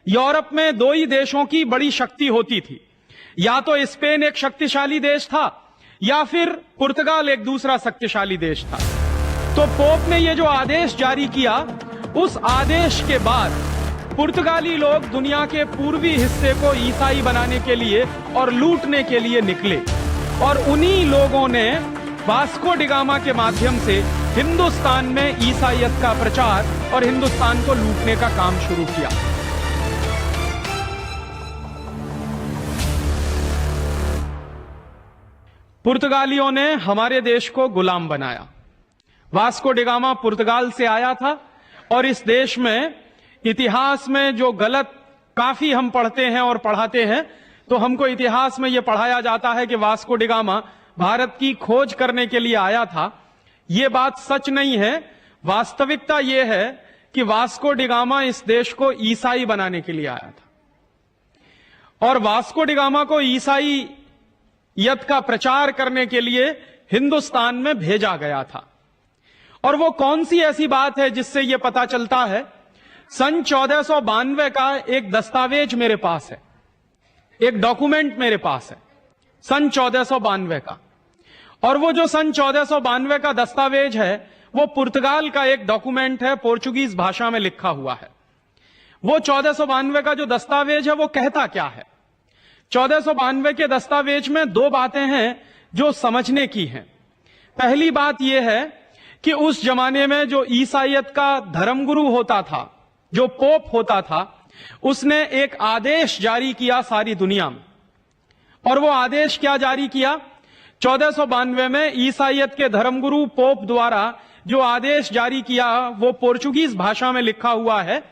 Europe में दो ही देशों की बड़ी शक्ति होती थी, या तो स्पेन एक शक्तिशाली देश था या फिर पुर्तगाल एक दूसरा शक्तिशाली देश था। तो पोप ने यह जो आदेश जारी किया, उस आदेश के बाद पुर्तगाली लोग दुनिया के पूर्वी हिस्से को ईसाई बनाने के लिए और लूटने के लिए निकले, और उन्हीं लोगों ने वास्को डी गामा के माध्यम से हिंदुस्तान में ईसाईयत का प्रचार और हिंदुस्तान को लूटने का काम शुरू किया। पुर्तगालियों ने हमारे देश को गुलाम बनाया। वास्को डी गामा पुर्तगाल से आया था, और इस देश में इतिहास में जो गलत काफी हम पढ़ते हैं और पढ़ाते हैं, तो हमको इतिहास में यह पढ़ाया जाता है कि वास्को डी गामा भारत की खोज करने के लिए आया था। यह बात सच नहीं है। वास्तविकता यह है कि वास्को डी गामा इस देश को ईसाई बनाने के लिए आया था, और वास्को डी गामा को ईसाईयत का प्रचार करने के लिए हिंदुस्तान में भेजा गया था। और वो कौन सी ऐसी बात है जिससे यह पता चलता है? सन 1492 का एक दस्तावेज मेरे पास है, एक डॉक्यूमेंट मेरे पास है सन 1492 का। और वो जो सन 1492 का दस्तावेज है, वो पुर्तगाल का एक डॉक्यूमेंट है, पोर्चुगीज भाषा में लिखा हुआ है। वो 1492 का जो दस्तावेज है, वो कहता क्या है? 1492 के दस्तावेज में दो बातें हैं जो समझने की हैं। पहली बात यह है कि उस जमाने में जो ईसाईयत का धर्मगुरु होता था, जो पोप होता था, उसने एक आदेश जारी किया सारी दुनिया में। और वो आदेश क्या जारी किया? 1492 में ईसाईयत के धर्मगुरु पोप द्वारा जो आदेश जारी किया, वो पोर्चुगीज भाषा में लिखा हुआ है।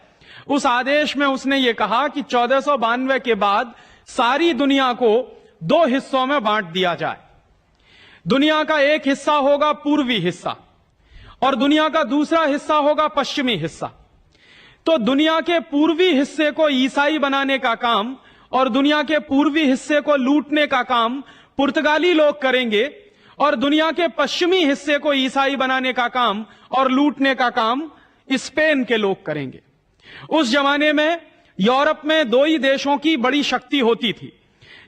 उस आदेश में उसने ये कहा कि 1492 के बाद सारी दुनिया को दो हिस्सों में बांट दिया जाए। दुनिया का एक हिस्सा होगा पूर्वी हिस्सा, और दुनिया का दूसरा हिस्सा होगा पश्चिमी हिस्सा। तो दुनिया के पूर्वी हिस्से को ईसाई बनाने का काम और दुनिया के पूर्वी हिस्से को लूटने का काम पुर्तगाली लोग करेंगे, और दुनिया के पश्चिमी हिस्से को ईसाई बनाने का काम और लूटने का काम स्पेन के लोग करेंगे। उस जमाने में यूरोप में दो ही देशों की बड़ी शक्ति होती थी,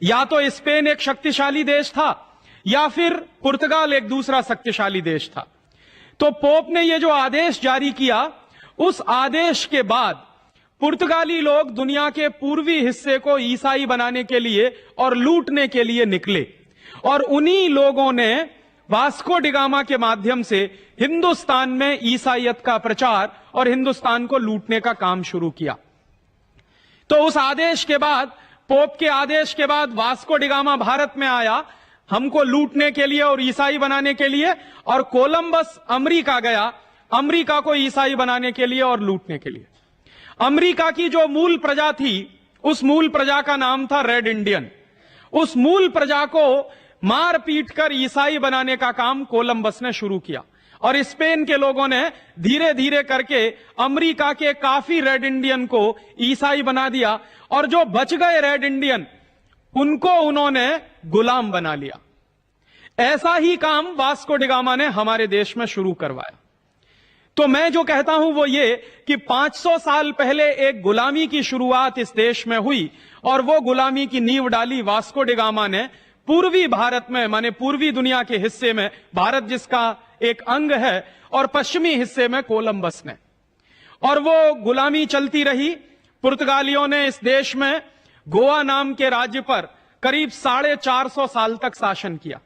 या तो स्पेन एक शक्तिशाली देश था या फिर पुर्तगाल एक दूसरा शक्तिशाली देश था। तो पोप ने यह जो आदेश जारी किया, उस आदेश के बाद पुर्तगाली लोग दुनिया के पूर्वी हिस्से को ईसाई बनाने के लिए और लूटने के लिए निकले, और उन्हीं लोगों ने वास्को डी गामा के माध्यम से हिंदुस्तान में ईसाईयत का प्रचार और हिंदुस्तान को लूटने का काम शुरू किया। तो उस आदेश के बाद, पोप के आदेश के बाद, वास्को डी गामा भारत में आया हमको लूटने के लिए और ईसाई बनाने के लिए, और कोलंबस अमेरिका गया अमेरिका को ईसाई बनाने के लिए और लूटने के लिए। अमेरिका की जो मूल प्रजा थी, उस मूल प्रजा का नाम था रेड इंडियन। उस मूल प्रजा को मार पीट कर ईसाई बनाने का काम कोलंबस ने शुरू किया, और स्पेन के लोगों ने धीरे धीरे करके अमेरिका के काफी रेड इंडियन को ईसाई बना दिया, और जो बच गए रेड इंडियन, उनको उन्होंने गुलाम बना लिया। ऐसा ही काम वास्को डी गामा ने हमारे देश में शुरू करवाया। तो मैं जो कहता हूं वो ये कि 500 साल पहले एक गुलामी की शुरुआत इस देश में हुई, और वो गुलामी की नींव डाली वास्को डी गामा ने पूर्वी भारत में, माने पूर्वी दुनिया के हिस्से में, भारत जिसका एक अंग है, और पश्चिमी हिस्से में कोलंबस ने। और वो गुलामी चलती रही। पुर्तगालियों ने इस देश में गोवा नाम के राज्य पर करीब 450 साल तक शासन किया।